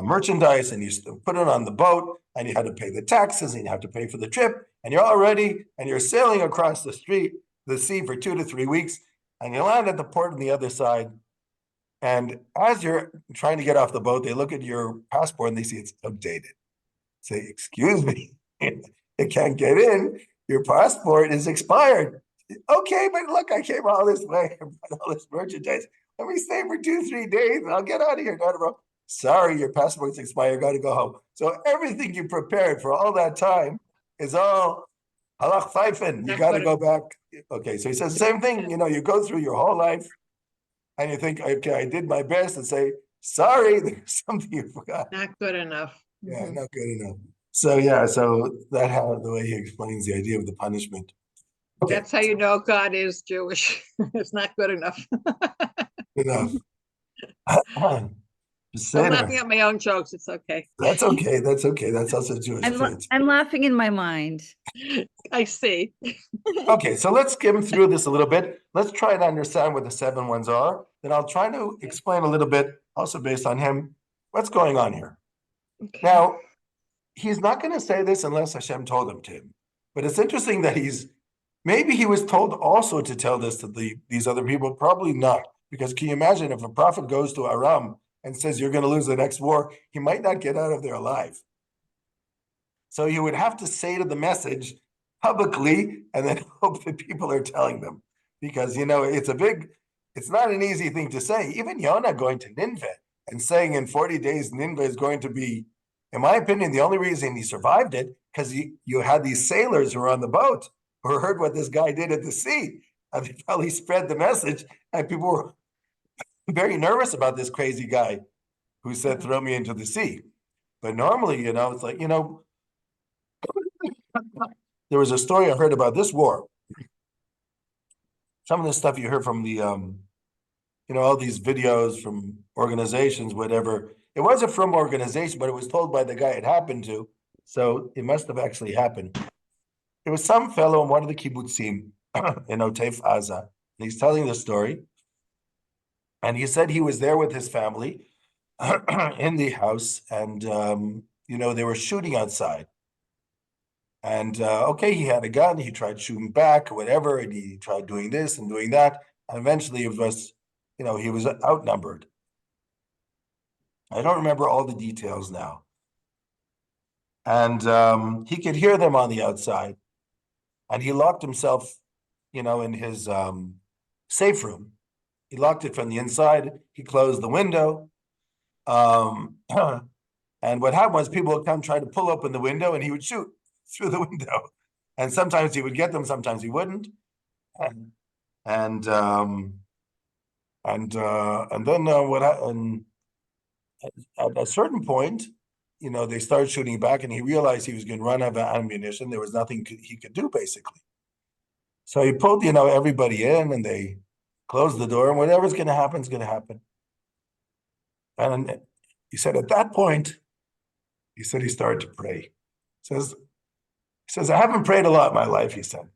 merchandise, and you put it on the boat, and you had to pay the taxes, and you have to pay for the trip, and you're all ready, and you're sailing across the sea for 2 to 3 weeks, and you land at the port on the other side. And as you're trying to get off the boat, they look at your passport and they see it's updated. Say, excuse me, you can't get in. Your passport is expired. Okay, but look, I came all this way, I bought all this merchandise. Let me stay for 2-3 days and I'll get out of here. Sorry, your passport's expired, got to go home. So everything you prepared for all that time is all halach pfeifen. You got to go back. Okay, so he says the same thing. You go through your whole life and you think, okay, I did my best, and say, sorry, there's something you forgot. Not good enough. Yeah, not good enough. So the way he explains the idea of the punishment. Okay. That's how you know God is Jewish. It's not good enough. Enough. I'm laughing at my own jokes. It's okay. That's okay. That's also Jewish. I'm laughing in my mind. I see. Okay, so let's skim through this a little bit. Let's try to understand what the 7 ones are. Then I'll try to explain a little bit, also based on him, what's going on here. Okay. Now, he's not going to say this unless Hashem told him to. But it's interesting that maybe he was told also to tell this to these other people. Probably not. Because can you imagine if a prophet goes to Aram and says, you're going to lose the next war, he might not get out of there alive. So you would have to say to the message publicly and then hope that people are telling them. Because, it's not an easy thing to say. Even Yonah going to Nineveh and saying in 40 days Nineveh is going to be, in my opinion, the only reason he survived it, because you had these sailors who were on the boat who heard what this guy did at the sea. And they probably spread the message, and people were very nervous about this crazy guy who said, throw me into the sea. But normally, it's like, there was a story I heard about this war. Some of the stuff you heard from the, all these videos from organizations, whatever. It wasn't from organization, but it was told by the guy it happened to. So it must have actually happened. There was some fellow in one of the kibbutzim in Oteif Aza. And he's telling the story. And he said he was there with his family in the house. And, they were shooting outside. And okay, he had a gun, he tried shooting back, or whatever, and he tried doing this and doing that. And eventually it was, he was outnumbered. I don't remember all the details now. And he could hear them on the outside. And he locked himself, in his safe room. He locked it from the inside. He closed the window. And what happened was people would come try to pull open the window and he would shoot through the window. And sometimes he would get them, sometimes he wouldn't. And then what happened? At a certain point, they started shooting back, and he realized he was going to run out of ammunition. There was nothing he could do, basically. So he pulled, everybody in, and they closed the door, and whatever's going to happen is going to happen. And he said, at that point, he started to pray. He says, I haven't prayed a lot in my life, he said.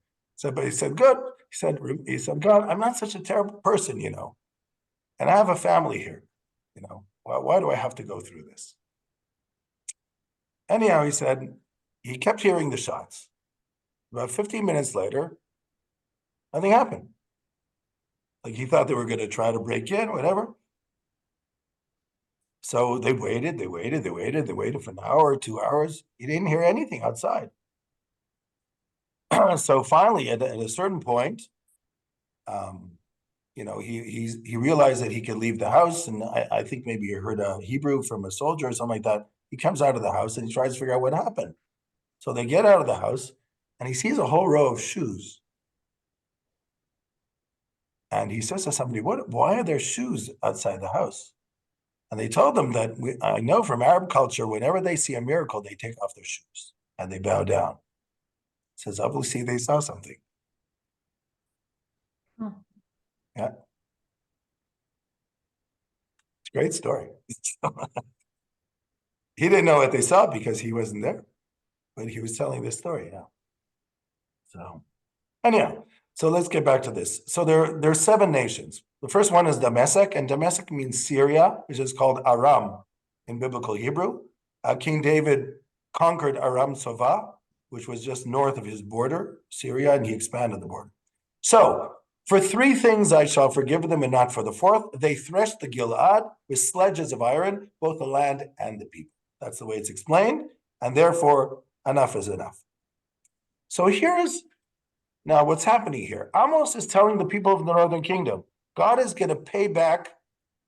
But he said, good. He said, God, I'm not such a terrible person, and I have a family here, why do I have to go through this? Anyhow, he said, he kept hearing the shots. About 15 minutes later, nothing happened. Like he thought they were going to try to break in, whatever. So they waited for an hour, 2 hours. He didn't hear anything outside. So finally, at a certain point, he realized that he could leave the house, and I think maybe he heard a Hebrew from a soldier or something like that. He comes out of the house and he tries to figure out what happened. So they get out of the house, and he sees a whole row of shoes. And he says to somebody, why are there shoes outside the house? And they told him that, I know from Arab culture, whenever they see a miracle, they take off their shoes and they bow down. He says, obviously they saw something. Yeah. It's a great story. He didn't know what they saw because he wasn't there, but he was telling this story now. So anyhow, so let's get back to this. So there are 7 nations. The first one is Damascus, and Damascus means Syria, which is called Aram in biblical Hebrew. King David conquered Aram Sova, which was just north of his border, Syria, and he expanded the border. So for 3 things I shall forgive them, and not for the 4th. They threshed the Gilead with sledges of iron, both the land and the people. That's the way it's explained, and therefore enough is enough. So here's now what's happening here. Amos is telling the people of the northern kingdom, God is going to pay back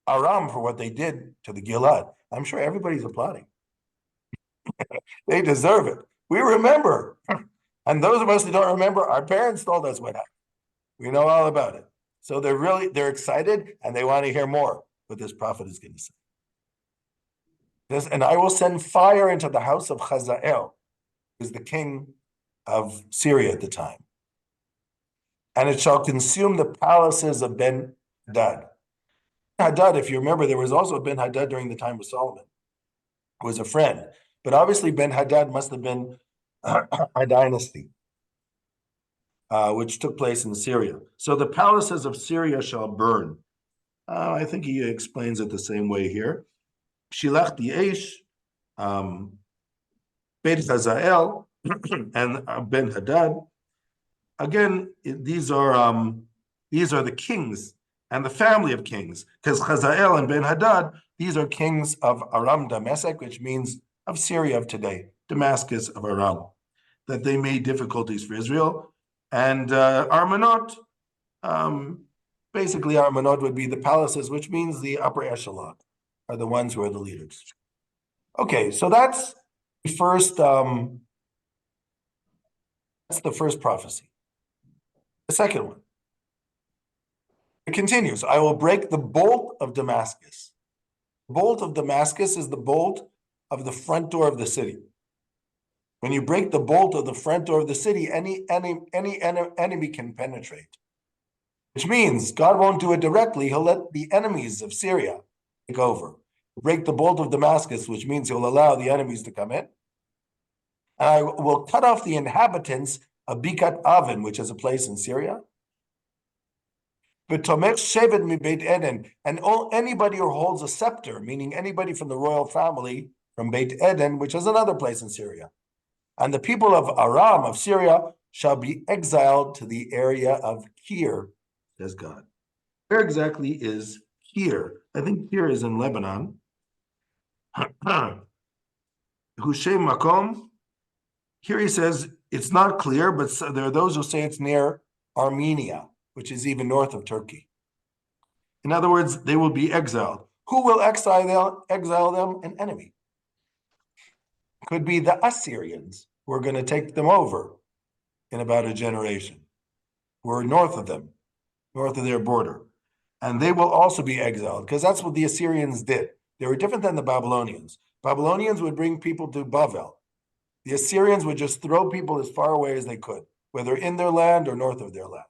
Aram for what they did to the Gilead. I'm sure everybody's applauding. They deserve it. We remember. And those of us who don't remember, our parents told us what happened. We know all about it. So they're excited, and they want to hear more what this prophet is going to say. And I will send fire into the house of Hazael, who is the king of Syria at the time. And it shall consume the palaces of Ben-Hadad. Hadad, if you remember, there was also Ben-Hadad during the time of Solomon, who was a friend. But obviously Ben-Hadad must have been a dynasty, which took place in Syria. So the palaces of Syria shall burn. I think he explains it the same way here. Shilach Eish, Beit Hazael, and Ben-Hadad. Again, these are the kings and the family of kings, because Hazael and Ben-Hadad, these are kings of Aram Damascus, which means of Syria of today, Damascus of Aram, that they made difficulties for Israel. And Armanot, basically Armanot would be the palaces, which means the upper echelon, are the ones who are the leaders. Okay, so that's the first prophecy. The second one. It continues, I will break the bolt of Damascus. The bolt of Damascus is the bolt of the front door of the city. When you break the bolt of the front door of the city, any enemy can penetrate. Which means God won't do it directly. He'll let the enemies of Syria take over. Break the bolt of Damascus, which means he'll allow the enemies to come in. And I will cut off the inhabitants of Bikat Aven, which is a place in Syria. But and anybody who holds a scepter, meaning anybody from the royal family, from Beit Eden, which is another place in Syria. And the people of Aram, of Syria, shall be exiled to the area of Kir, says God. Where exactly is Kir? I think Kir is in Lebanon. Hushem Makom. Here he says it's not clear, but there are those who say it's near Armenia, which is even north of Turkey. In other words, they will be exiled. Who will exile them? An enemy. Could be the Assyrians who are going to take them over in about a generation, who are north of them, north of their border. And they will also be exiled, because that's what the Assyrians did. They were different than the Babylonians. Babylonians would bring people to Bavel. The Assyrians would just throw people as far away as they could, whether in their land or north of their land.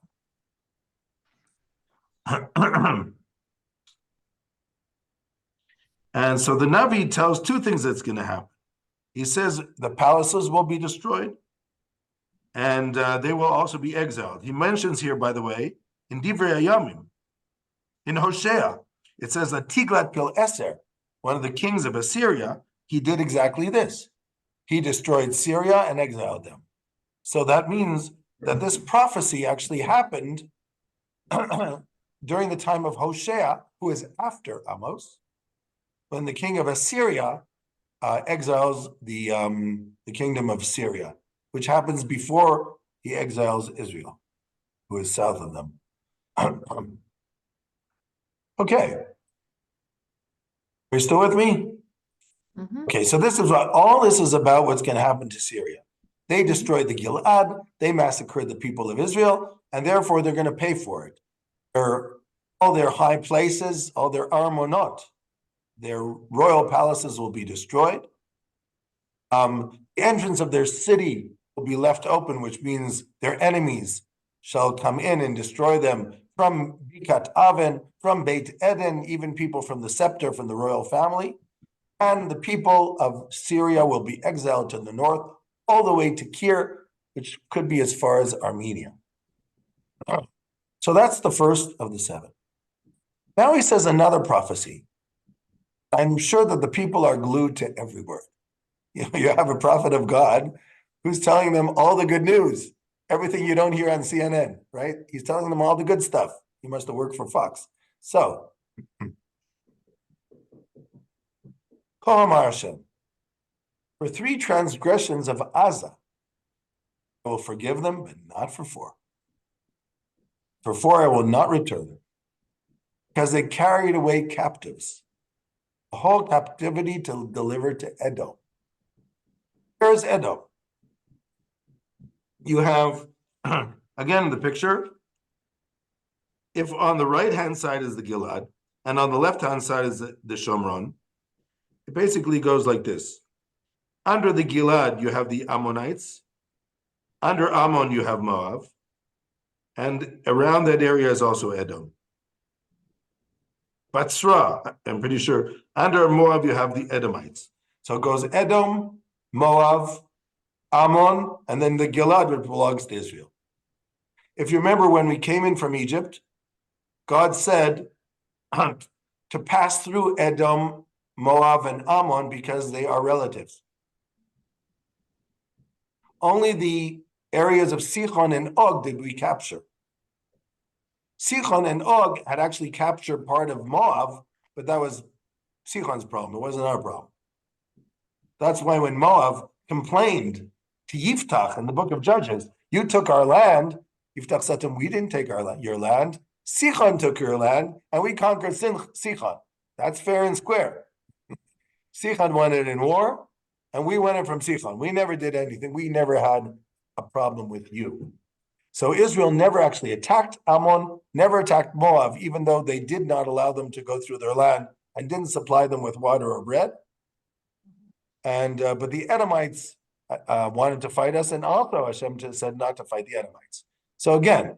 And so the Navi tells two things that's going to happen. He says the palaces will be destroyed, and they will also be exiled. He mentions here, by the way, in Divrei Hayamim, in Hosea, it says that Tiglath-Pileser, one of the kings of Assyria, he did exactly this. He destroyed Syria and exiled them. So that means that this prophecy actually happened during the time of Hosea, who is after Amos, when the king of Assyria exiles the kingdom of Syria, which happens before he exiles Israel, who is south of them. Okay. Are you still with me? Mhm. Okay, so this is what all this is about, what's going to happen to Syria. They destroyed the Gilad, they massacred the people of Israel, and therefore they're going to pay for it. All their high places, all their armonot, their royal palaces will be destroyed. The entrance of their city will be left open, which means their enemies shall come in and destroy them from Bikat Aven, from Beit Eden, even people from the scepter, from the royal family. And the people of Syria will be exiled to the north, all the way to Kir, which could be as far as Armenia. So that's the first of the seven. Now he says another prophecy. I'm sure that the people are glued to every word. You have a prophet of God who's telling them all the good news, everything you don't hear on CNN, right? He's telling them all the good stuff. He must have worked for Fox. So, Kohamar Hashem, for 3 transgressions of Asa, I will forgive them, but not for 4. For 4 I will not return them, because they carried away captives, the whole captivity to deliver to Edom. Here's Edom. You have, again, the picture. If on the right-hand side is the Gilad, and on the left-hand side is the Shomron, it basically goes like this. Under the Gilad, you have the Ammonites. Under Ammon, you have Moab. And around that area is also Edom. Batsra, I'm pretty sure, under Moab, you have the Edomites. So it goes Edom, Moab, Ammon, and then the Gilad, which belongs to Israel. If you remember when we came in from Egypt, God said to pass through Edom, Moab, and Ammon because they are relatives. Only the areas of Sichon and Og did we capture. Sichon and Og had actually captured part of Moab, but that was Sichon's problem. It wasn't our problem. That's why when Moab complained to Yiftach in the book of Judges, you took our land. Yiftach said to him, we didn't take your land. Sichon took your land, and we conquered Sichon. That's fair and square. Sichon won it in war, and we won it from Sichon. We never did anything. We never had a problem with you. So Israel never actually attacked Ammon, never attacked Moab, even though they did not allow them to go through their land and didn't supply them with water or bread. And but the Edomites wanted to fight us, and also Hashem said not to fight the Edomites. So again,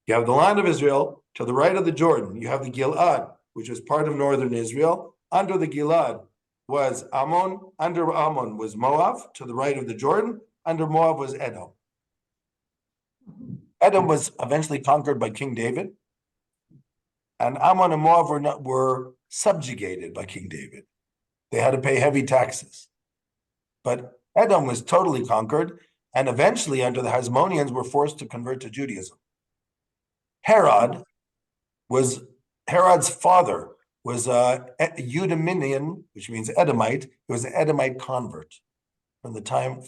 you have the land of Israel to the right of the Jordan. You have the Gilad, which was part of northern Israel. Under the Gilad was Ammon. Under Ammon was Moab, to the right of the Jordan. Under Moab was Edom. Edom was eventually conquered by King David, and Ammon and Moab were subjugated by King David. They had to pay heavy taxes. But Edom was totally conquered, and eventually, under the Hasmoneans, were forced to convert to Judaism. Herod's father was a Eudeminian, which means Edomite. He was an Edomite convert from the time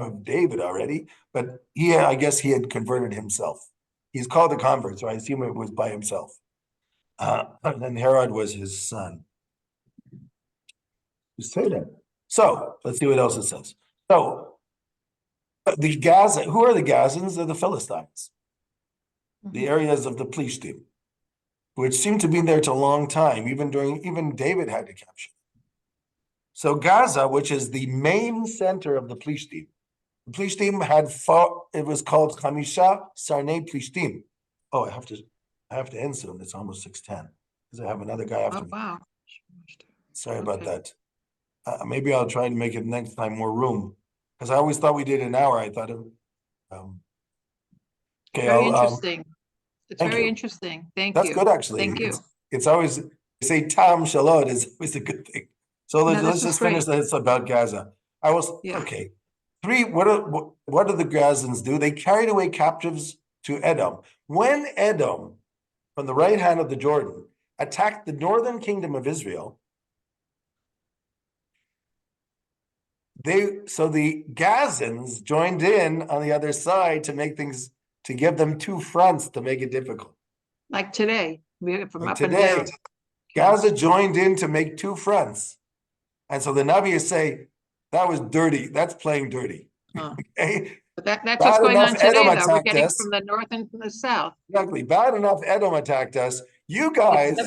of David already, but I guess he had converted himself. He's called a convert, so I assume it was by himself. And then Herod was his son. You say that. So let's see what else it says. So the Gaza, who are the Gazans? They're the Philistines, the areas of the Plishtim, which seem to be there to a long time, even David had to capture. So Gaza, which is the main center of the Plishtim had fought. It was called Chamisha Sarnei Plishtim. Oh, I have to end soon. It's almost 6:10 because I have another guy after Oh, me. wow. Sorry about Okay. that. Maybe I'll try to make it next time more room because I always thought we did an hour. I thought okay. Very interesting. It's thank very you. interesting. Thank That's you. good, actually. Thank you. It's always, they say Tam Shalot is always a good thing. So No, let's this just is finish great. this about Gaza. Yeah. Okay. What do the Gazans do? They carried away captives to Edom. When Edom, from the right hand of the Jordan, attacked the northern kingdom of Israel, the Gazans joined in on the other side to give them two fronts to make it difficult. Like today, from Like up and today, down. Gaza joined in to make two fronts. And so the Navi say, that was dirty. That's playing dirty. Huh. Okay? But that's Bad what's going enough on today, Edom though. We're attacked getting us. from the north and from the south. Exactly. Bad enough Edom attacked us. You guys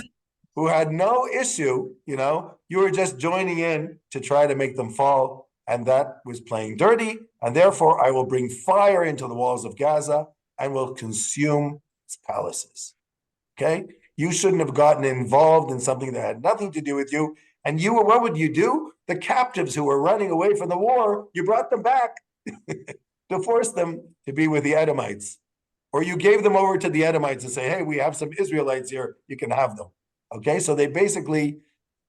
who had no issue, you were just joining in to try to make them fall. And that was playing dirty. And therefore, I will bring fire into the walls of Gaza and will consume its palaces. Okay? You shouldn't have gotten involved in something that had nothing to do with you. And what would you do? The captives who were running away from the war, you brought them back to force them to be with the Edomites. Or you gave them over to the Edomites and say, hey, we have some Israelites here, you can have them. Okay, so they basically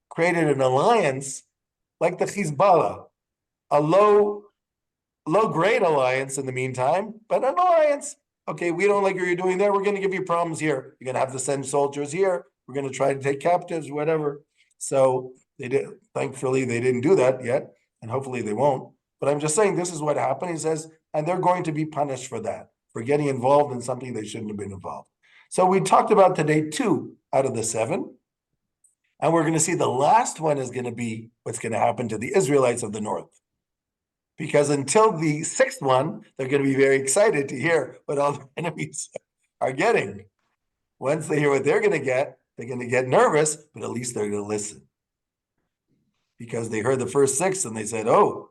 created an alliance like the Hezbollah, a low-grade alliance in the meantime, but an alliance. Okay, we don't like what you're doing there. We're going to give you problems here. You're going to have to send soldiers here. We're going to try to take captives, whatever. So thankfully, they didn't do that yet, and hopefully they won't. But I'm just saying this is what happened. He says, and they're going to be punished for that, for getting involved in something they shouldn't have been involved. So we talked about today 2 out of the 7. And we're going to see the last one is going to be what's going to happen to the Israelites of the north. Because until the 6th one, they're going to be very excited to hear what all the enemies are getting. Once they hear what they're going to get, they're going to get nervous, but at least they're going to listen. Because they heard the first 6 and they said, oh,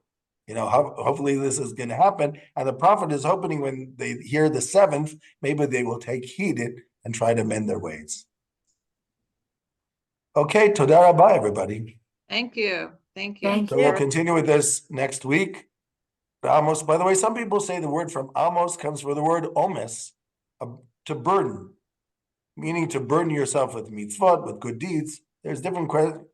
hopefully this is going to happen. And the prophet is hoping when they hear the 7th, maybe they will take heed and try to mend their ways. Okay, toda rabah, everybody. Thank you. Thank you. Thank So you. we'll continue with this next week. Amos, by the way, some people say the word from Amos comes from the word omes, to burden, meaning to burden yourself with mitzvot, with good deeds. There's different questions.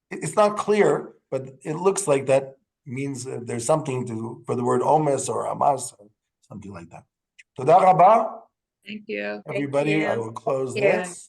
It's not clear, but it looks like that means there's something for the word omes or amas, or something like that. Toda rabah, Thank you. everybody. you. I will close Yeah. this.